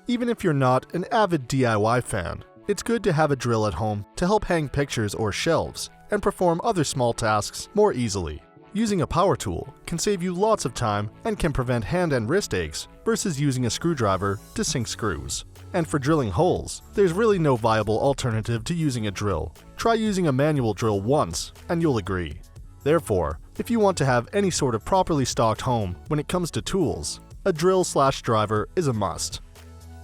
Even if you're not an avid DIY fan, it's good to have a drill at home to help hang pictures or shelves and perform other small tasks more easily. Using a power tool can save you lots of time and can prevent hand and wrist aches versus using a screwdriver to sink screws. And for drilling holes, there's really no viable alternative to using a drill. Try using a manual drill once and you'll agree. Therefore, if you want to have any sort of properly stocked home when it comes to tools, a drill/driver is a must.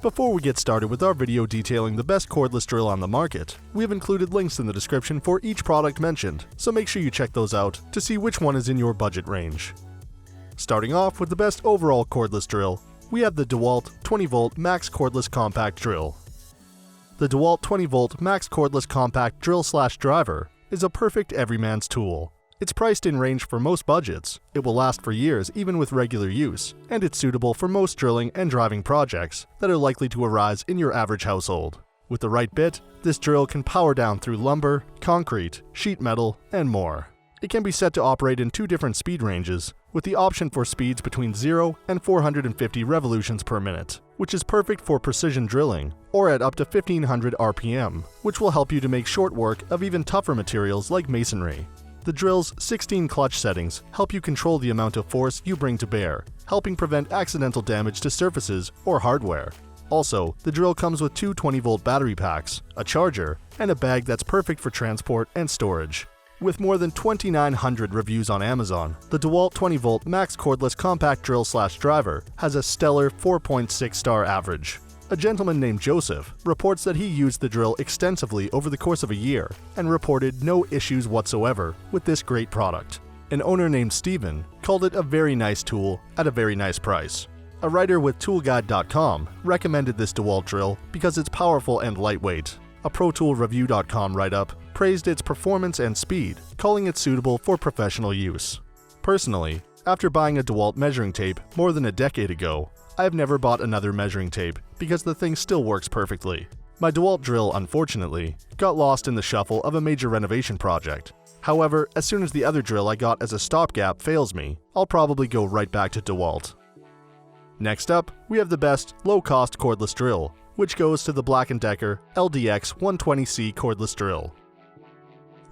Before we get started with our video detailing the best cordless drill on the market, we have included links in the description for each product mentioned, so make sure you check those out to see which one is in your budget range. Starting off with the best overall cordless drill, we have the DeWalt 20V Max Cordless Compact Drill. The DeWalt 20V Max Cordless Compact Drill/driver is a perfect everyman's tool. It's priced in range for most budgets, it will last for years even with regular use, and it's suitable for most drilling and driving projects that are likely to arise in your average household. With the right bit, this drill can power down through lumber, concrete, sheet metal, and more. It can be set to operate in 2 different speed ranges, with the option for speeds between 0 and 450 revolutions per minute, which is perfect for precision drilling, or at up to 1500 RPM, which will help you to make short work of even tougher materials like masonry. The drill's 16 clutch settings help you control the amount of force you bring to bear, helping prevent accidental damage to surfaces or hardware. Also, the drill comes with 2 20V battery packs, a charger, and a bag that's perfect for transport and storage. With more than 2,900 reviews on Amazon, the DeWalt 20V Max Cordless Compact Drill/driver has a stellar 4.6-star average. A gentleman named Joseph reports that he used the drill extensively over the course of a year and reported no issues whatsoever with this great product. An owner named Steven called it a very nice tool at a very nice price. A writer with toolguide.com recommended this DeWalt drill because it's powerful and lightweight. A ProToolReview.com write-up praised its performance and speed, calling it suitable for professional use. Personally, after buying a DeWalt measuring tape more than a decade ago, I have never bought another measuring tape because the thing still works perfectly. My DeWalt drill, unfortunately, got lost in the shuffle of a major renovation project. However, as soon as the other drill I got as a stopgap fails me, I'll probably go right back to DeWalt. Next up, we have the best low-cost cordless drill, which goes to the Black & Decker LDX 120C cordless drill.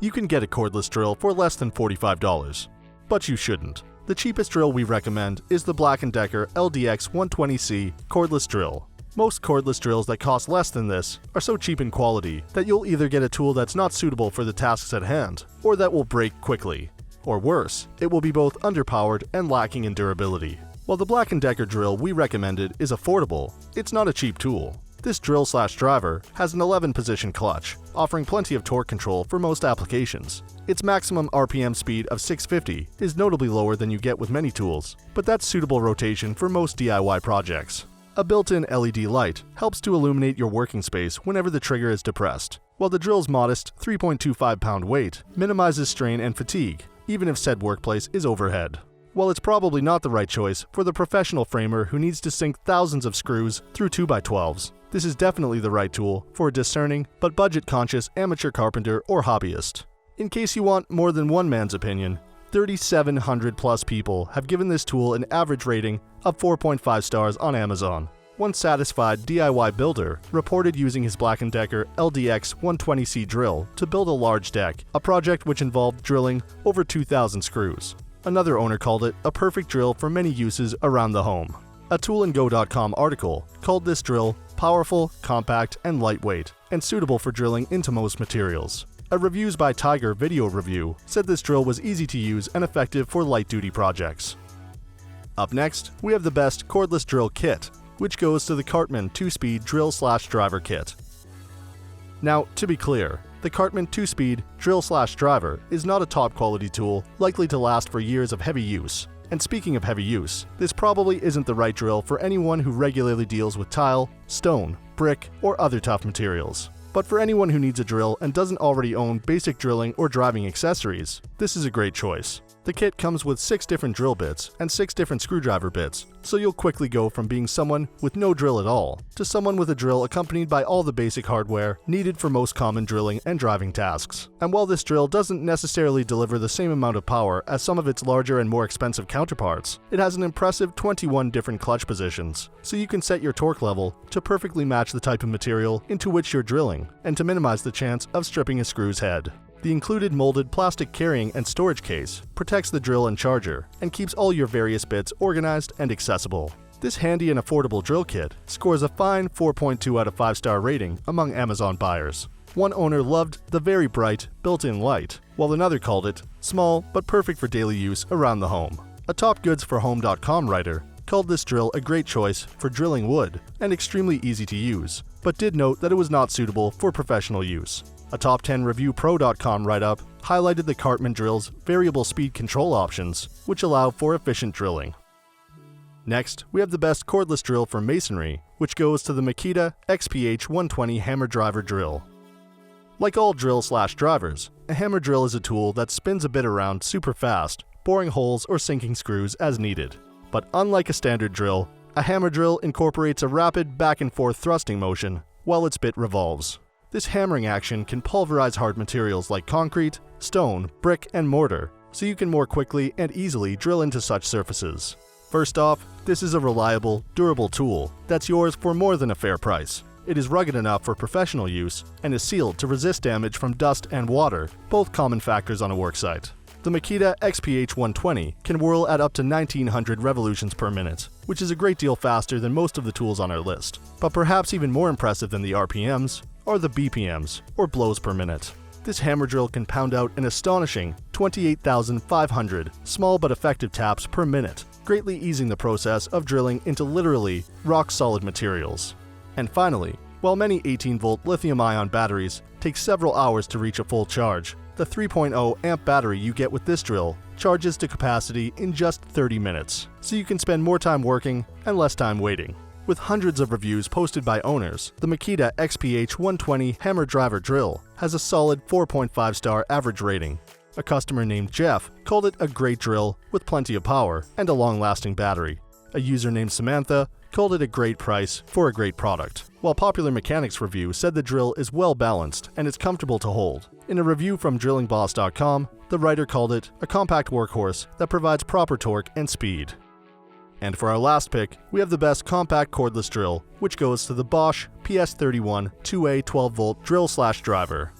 You can get a cordless drill for less than $45, but you shouldn't. The cheapest drill we recommend is the Black & Decker LDX 120C cordless drill. Most cordless drills that cost less than this are so cheap in quality that you'll either get a tool that's not suitable for the tasks at hand, or that will break quickly. Or worse, it will be both underpowered and lacking in durability. While the Black & Decker drill we recommended is affordable, it's not a cheap tool. This drill/driver has an 11-position clutch, offering plenty of torque control for most applications. Its maximum RPM speed of 650 is notably lower than you get with many tools, but that's suitable rotation for most DIY projects. A built-in LED light helps to illuminate your working space whenever the trigger is depressed, while the drill's modest 3.25-pound weight minimizes strain and fatigue, even if said workplace is overhead. While it's probably not the right choice for the professional framer who needs to sink thousands of screws through 2x12s, this is definitely the right tool for a discerning but budget-conscious amateur carpenter or hobbyist. In case you want more than one man's opinion, 3,700 plus people have given this tool an average rating of 4.5 stars on Amazon. One satisfied DIY builder reported using his Black & Decker LDX 120C drill to build a large deck, a project which involved drilling over 2,000 screws. Another owner called it a perfect drill for many uses around the home. A toolandgo.com article called this drill powerful, compact, and lightweight, and suitable for drilling into most materials. A Reviews by Tiger video review said this drill was easy to use and effective for light-duty projects. Up next, we have the best cordless drill kit, which goes to the Cartman 2-speed drill/driver kit. Now, to be clear, the Cartman 2-speed drill/driver is not a top-quality tool likely to last for years of heavy use. And speaking of heavy use, this probably isn't the right drill for anyone who regularly deals with tile, stone, brick, or other tough materials. But for anyone who needs a drill and doesn't already own basic drilling or driving accessories, this is a great choice. The kit comes with 6 different drill bits and 6 different screwdriver bits, so you'll quickly go from being someone with no drill at all to someone with a drill accompanied by all the basic hardware needed for most common drilling and driving tasks. And while this drill doesn't necessarily deliver the same amount of power as some of its larger and more expensive counterparts, it has an impressive 21 different clutch positions, so you can set your torque level to perfectly match the type of material into which you're drilling, and to minimize the chance of stripping a screw's head. The included molded plastic carrying and storage case protects the drill and charger, and keeps all your various bits organized and accessible. This handy and affordable drill kit scores a fine 4.2 out of 5-star rating among Amazon buyers. One owner loved the very bright, built-in light, while another called it small but perfect for daily use around the home. A topgoodsforhome.com writer called this drill a great choice for drilling wood and extremely easy to use, but did note that it was not suitable for professional use. A Top 10 ReviewPro.com write-up highlighted the Cartman drill's variable speed control options, which allow for efficient drilling. Next, we have the best cordless drill for masonry, which goes to the Makita XPH 120 hammer driver drill. Like all drill/drivers, a hammer drill is a tool that spins a bit around super fast, boring holes or sinking screws as needed. But unlike a standard drill, a hammer drill incorporates a rapid back and forth thrusting motion while its bit revolves. This hammering action can pulverize hard materials like concrete, stone, brick, and mortar, so you can more quickly and easily drill into such surfaces. First off, this is a reliable, durable tool that's yours for more than a fair price. It is rugged enough for professional use and is sealed to resist damage from dust and water, both common factors on a worksite. The Makita XPH 120 can whirl at up to 1900 revolutions per minute, which is a great deal faster than most of the tools on our list. But perhaps even more impressive than the RPMs are the BPMs, or blows per minute. This hammer drill can pound out an astonishing 28,500 small but effective taps per minute, greatly easing the process of drilling into literally rock-solid materials. And finally, while many 18-volt lithium-ion batteries take several hours to reach a full charge, the 3.0 amp battery you get with this drill charges to capacity in just 30 minutes, so you can spend more time working and less time waiting. With hundreds of reviews posted by owners, the Makita XPH 120 hammer driver drill has a solid 4.5-star average rating. A customer named Jeff called it a great drill with plenty of power and a long-lasting battery. A user named Samantha called it a great price for a great product, while Popular Mechanics Review said the drill is well balanced and it's comfortable to hold. In a review from drillingboss.com, the writer called it a compact workhorse that provides proper torque and speed. And for our last pick, we have the best compact cordless drill, which goes to the Bosch PS31 2A 12-volt drill/driver.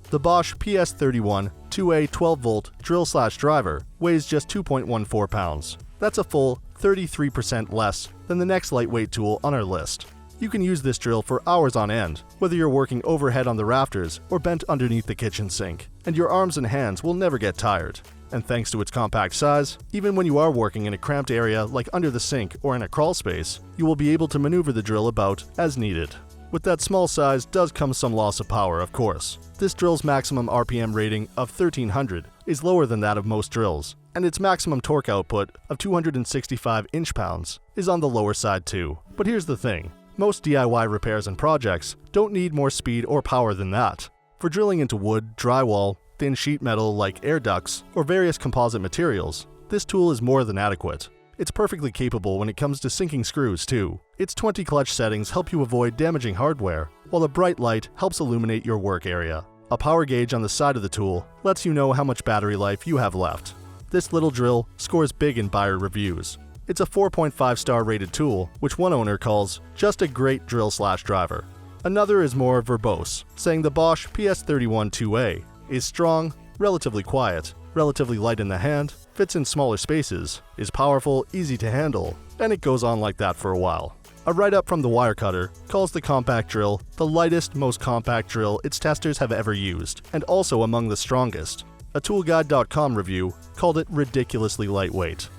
The Bosch PS31 2A 12-volt drill/driver weighs just 2.14 pounds. That's a full 33% less than the next lightweight tool on our list. You can use this drill for hours on end, whether you're working overhead on the rafters or bent underneath the kitchen sink, and your arms and hands will never get tired. And thanks to its compact size, even when you are working in a cramped area like under the sink or in a crawl space, you will be able to maneuver the drill about as needed. With that small size does come some loss of power, of course. This drill's maximum RPM rating of 1300 is lower than that of most drills, and its maximum torque output of 265 inch-pounds is on the lower side too. But here's the thing, most DIY repairs and projects don't need more speed or power than that. For drilling into wood, drywall, thin sheet metal like air ducts, or various composite materials, this tool is more than adequate. It's perfectly capable when it comes to sinking screws too. Its 20 clutch settings help you avoid damaging hardware, while a bright light helps illuminate your work area. A power gauge on the side of the tool lets you know how much battery life you have left. This little drill scores big in buyer reviews. It's a 4.5-star rated tool, which one owner calls just a great drill/driver. Another is more verbose, saying the Bosch PS31 2A is strong, relatively quiet, relatively light in the hand, fits in smaller spaces, is powerful, easy to handle, and it goes on like that for a while. A write-up from the Wirecutter calls the compact drill the lightest, most compact drill its testers have ever used, and also among the strongest. A Toolguide.com review called it ridiculously lightweight.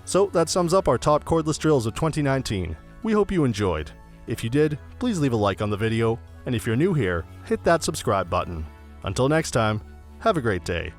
So that sums up our top cordless drills of 2019. We hope you enjoyed. If you did, please leave a like on the video, and if you're new here, hit that subscribe button. Until next time, have a great day.